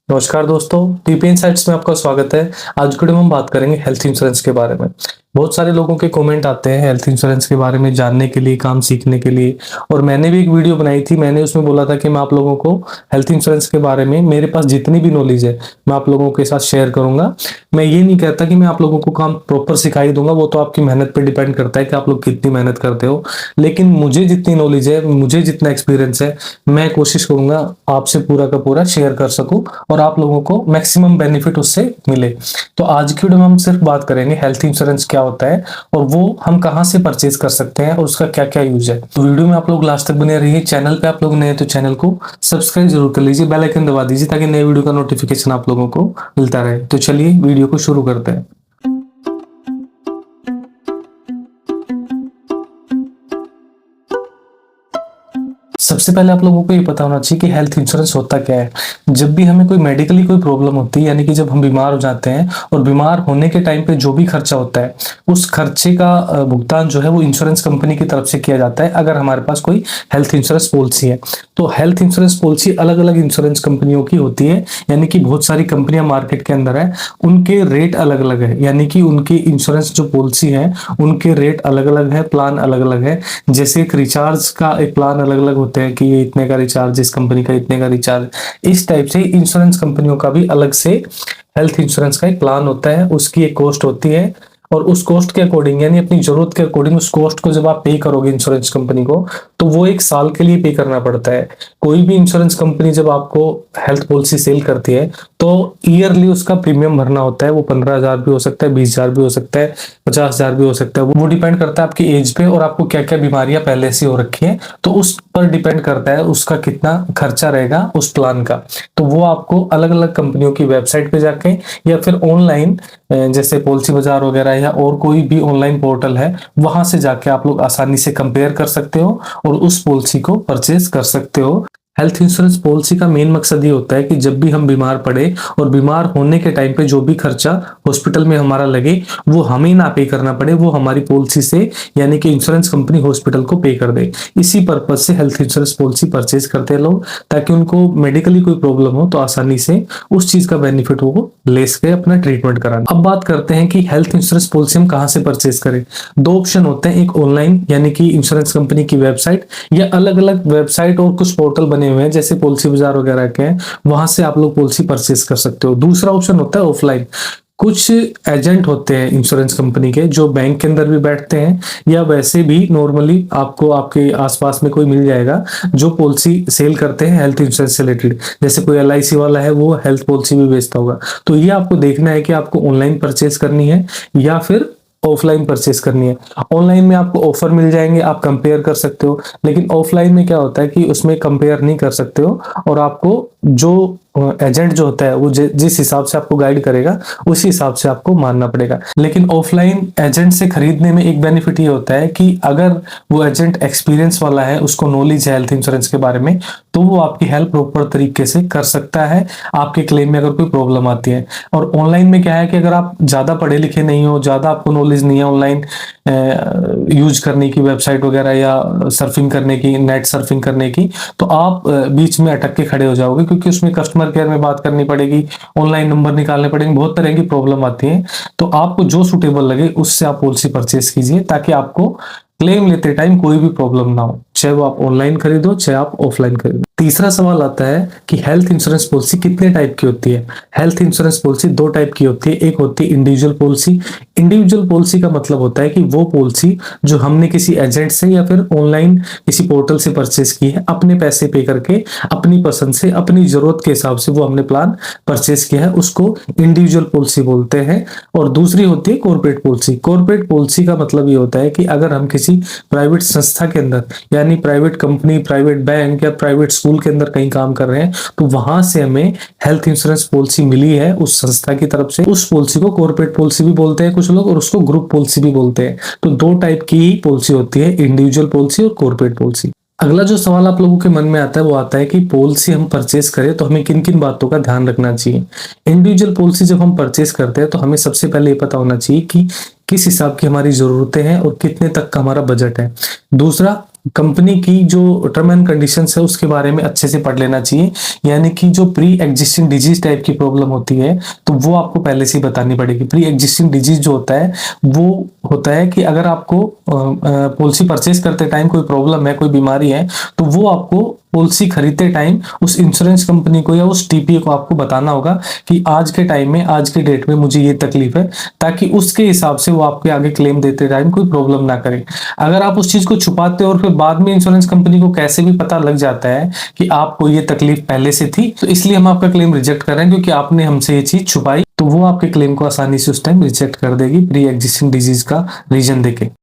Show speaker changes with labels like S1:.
S1: नमस्कार दोस्तों, TP insights में आपका स्वागत है। आज के वीडियो में हम बात करेंगे हेल्थ इंश्योरेंस के बारे में। बहुत सारे लोगों के कमेंट आते हैं हेल्थ इंश्योरेंस के बारे में जानने के लिए, काम सीखने के लिए। और मैंने भी एक वीडियो बनाई थी, मैंने उसमें बोला था कि मैं आप लोगों को हेल्थ इंश्योरेंस के बारे में मेरे पास जितनी भी नॉलेज है मैं आप लोगों के साथ शेयर करूंगा। मैं ये नहीं कहता कि मैं आप लोगों को काम प्रॉपर सिखाई दूंगा, वो तो आपकी मेहनत पर डिपेंड करता है कि आप लोग कितनी मेहनत करते हो। लेकिन मुझे जितनी नॉलेज है, मुझे जितना एक्सपीरियंस है, मैं कोशिश करूंगा आपसे पूरा का पूरा शेयर कर सकूं और आप लोगों को मैक्सिमम बेनिफिट उससे मिले। तो आज की वीडियो में हम सिर्फ बात करेंगे हेल्थ इंश्योरेंस क्या होता है और वो हम कहां से परचेज कर सकते हैं और उसका क्या क्या यूज है। तो वीडियो में आप लोग लास्ट तक बने रहिए। चैनल पे आप लोग नए हैं तो चैनल को सब्सक्राइब जरूर कर लीजिए, बेल आइकन दबा दीजिए ताकि नए वीडियो का नोटिफिकेशन आप लोगों को मिलता रहे। तो चलिए वीडियो को शुरू करते हैं। सबसे पहले आप लोगों को ये पता होना चाहिए कि हेल्थ इंश्योरेंस होता क्या है। जब भी हमें कोई मेडिकली कोई प्रॉब्लम होती है, यानी कि जब हम बीमार हो जाते हैं और बीमार होने के टाइम पे जो भी खर्चा होता है उस खर्चे का भुगतान जो है वो इंश्योरेंस कंपनी की तरफ से किया जाता है अगर हमारे पास कोई हेल्थ इंश्योरेंस पॉलिसी है। तो हेल्थ इंश्योरेंस पॉलिसी अलग अलग इंश्योरेंस कंपनियों की होती है, यानी कि बहुत सारी कंपनियां मार्केट के अंदर है, उनके रेट अलग अलग है, यानी कि उनकी इंश्योरेंस जो पॉलिसी है उनके रेट अलग अलग है, प्लान अलग अलग है। जैसे एक रिचार्ज का एक प्लान अलग अलग होते हैं कि ये इतने का रिचार्ज, इस कंपनी का इतने का रिचार्ज। इस टाइप से इंश्योरेंस कंपनियों का भी अलग से हेल्थ इंश्योरेंस का एक प्लान होता है, उसकी एक कॉस्ट होती है और उस कॉस्ट के अकॉर्डिंग, यानी अपनी जरूरत के अकॉर्डिंग उस कॉस्ट को जब आप पे करोगे इंश्योरेंस कंपनी को, तो वो एक साल के लिए पे करना पड़ता है। कोई भी इंश्योरेंस कंपनी जब आपको हेल्थ पॉलिसी सेल करती है तो ईयरली उसका प्रीमियम भरना होता है। वो 15,000 भी हो सकता है, 20,000 भी हो सकता है, 50,000 भी हो सकता है। वो डिपेंड करता है आपकी एज पे और आपको क्या क्या बीमारियां पहले से हो रखी है, तो उस पर डिपेंड करता है उसका कितना खर्चा रहेगा उस प्लान का। तो वो आपको अलग अलग कंपनियों की वेबसाइट पे जाके या फिर ऑनलाइन, जैसे पॉलिसी बाजार वगैरह या और कोई भी ऑनलाइन पोर्टल है, वहां से जाके आप लोग आसानी से कंपेयर कर सकते हो और उस पॉलिसी को परचेज कर सकते हो। हेल्थ इंश्योरेंस पॉलिसी का मेन मकसद ये होता है कि जब भी हम बीमार पड़े और बीमार होने के टाइम पे जो भी खर्चा हॉस्पिटल में हमारा लगे वो हमें ना पे करना पड़े, वो हमारी पॉलिसी से, यानी कि इंश्योरेंस कंपनी हॉस्पिटल को पे कर दे। इसी पर्पज से हेल्थ इंश्योरेंस पॉलिसी परचेज करते हैं लोग, ताकि उनको मेडिकली कोई प्रॉब्लम हो तो आसानी से उस चीज का बेनिफिट वो ले सके अपना ट्रीटमेंट कराने। अब बात करते हैं कि हेल्थ इंश्योरेंस पॉलिसी हम कहां से परचेज करें। दो ऑप्शन होते हैं, एक ऑनलाइन यानी कि इंश्योरेंस कंपनी की वेबसाइट, या अलग अलग वेबसाइट और कुछ पोर्टल बने हुए हैं जैसे पॉलिसी बाजार वगैरह के हैं, वहां से आप लोग पॉलिसी परचेज कर सकते हो। दूसरा ऑप्शन होता है ऑफलाइन। कुछ एजेंट होते हैं इंश्योरेंस कंपनी के जो बैंक के अंदर भी बैठते हैं, या वैसे भी नॉर्मली आपको आपके आसपास में कोई मिल जाएगा जो पॉलिसी सेल करते हैं हेल्थ इंश्योरेंस से रिलेटेड। जैसे कोई LIC वाला है, वो हेल्थ पॉलिसी भी बेचता होगा। तो ये आपको देखना है कि आपको ऑनलाइन परचेज करनी है या फिर ऑफलाइन परचेज करनी है। ऑनलाइन में आपको ऑफर मिल जाएंगे, आप कंपेयर कर सकते हो, लेकिन ऑफलाइन में क्या होता है कि उसमें कंपेयर नहीं कर सकते हो और आपको जो एजेंट जो होता है वो जिस हिसाब से आपको गाइड करेगा उसी हिसाब से आपको मानना पड़ेगा। लेकिन ऑफलाइन एजेंट से खरीदने में एक बेनिफिट ये होता है कि अगर वो एजेंट एक्सपीरियंस वाला है, उसको नॉलेज है हेल्थ इंश्योरेंस के बारे में, तो वो आपकी हेल्प प्रॉपर तरीके से कर सकता है आपके क्लेम में अगर कोई प्रॉब्लम आती है। और ऑनलाइन में क्या है कि अगर आप ज्यादा पढ़े लिखे नहीं हो, ज्यादा आपको नॉलेज नहीं है ऑनलाइन यूज करने की, वेबसाइट वगैरह या सर्फिंग करने की, नेट सर्फिंग करने की, तो आप बीच में अटक के खड़े हो जाओगे, क्योंकि उसमें कस्टमर केयर में बात करनी पड़ेगी, ऑनलाइन नंबर निकालने पड़ेंगे, बहुत तरह की प्रॉब्लम आती है। तो आपको जो सुटेबल लगे उससे आप पॉलिसी परचेज कीजिए, ताकि आपको क्लेम लेते टाइम कोई भी प्रॉब्लम ना हो, चाहे वो आप ऑनलाइन खरीदो चाहे आप ऑफलाइन खरीदो। तीसरा सवाल आता है कि हेल्थ इंश्योरेंस पॉलिसी कितने टाइप की होती है। हेल्थ इंश्योरेंस पॉलिसी दो टाइप की होती है, एक होती है इंडिविजुअल पॉलिसी। इंडिविजुअल पॉलिसी का मतलब होता है कि वो पॉलिसी जो हमने किसी एजेंट से या फिर ऑनलाइन किसी पोर्टल से परचेज की है, अपने पैसे पे करके, अपनी पसंद से, अपनी जरूरत के हिसाब से वो हमने प्लान परचेज किया है, उसको इंडिविजुअल पॉलिसी बोलते हैं। और दूसरी होती है कॉर्पोरेट पॉलिसी। कॉर्पोरेट पॉलिसी का मतलब ये होता है कि अगर हम किसी प्राइवेट संस्था के अंदर, यानी प्राइवेट कंपनी, प्राइवेट बैंक या प्राइवेट स्कूल के अंदर कहीं काम कर रहे हैं, तो वहां से हमें हेल्थ इंश्योरेंस पॉलिसी मिली है उस संस्था की तरफ से, उस पॉलिसी को कॉर्पोरेट पॉलिसी भी बोलते हैं कुछ लोग, और उसको ग्रुप पॉलिसी भी बोलते हैं। तो दो टाइप की पॉलिसी होती है, इंडिविजुअल पॉलिसी और कॉर्पोरेट पॉलिसी। अगला जो सवाल आप लोगों के मन में आता है वो आता है कि पॉलिसी हम परचेज करें तो हमें किन किन बातों का ध्यान रखना चाहिए। इंडिविजुअल पॉलिसी जब हम परचेज करते हैं तो हमें सबसे पहले ये पता होना चाहिए कि किस हिसाब की हमारी जरूरतें हैं और कितने तक का हमारा बजट है। दूसरा, कंपनी की जो टर्म एंड कंडीशंस है उसके बारे में अच्छे से पढ़ लेना चाहिए। यानी कि जो प्री एग्जिस्टिंग डिजीज टाइप की प्रॉब्लम होती है तो वो आपको पहले से ही बतानी पड़ेगी। प्री एग्जिस्टिंग डिजीज जो होता है वो होता है कि अगर आपको पॉलिसी परचेज करते टाइम कोई प्रॉब्लम है, कोई बीमारी है, तो वो आपको पॉलिसी खरीदते टाइम उस इंश्योरेंस कंपनी को या उस टीपीए को आपको बताना होगा कि आज के टाइम में, आज के डेट में मुझे ये तकलीफ है, ताकि उसके हिसाब से वो आपके आगे क्लेम देते टाइम कोई प्रॉब्लम ना करे। अगर आप उस चीज को छुपाते हो और फिर बाद में इंश्योरेंस कंपनी को कैसे भी पता लग जाता है कि आपको ये तकलीफ पहले से थी, तो इसलिए हम आपका क्लेम रिजेक्ट कर रहे हैं क्योंकि आपने हमसे ये चीज छुपाई, तो वो आपके क्लेम को आसानी से उस टाइम रिजेक्ट कर देगी प्री एग्जिस्टिंग डिजीज का रीजन देके।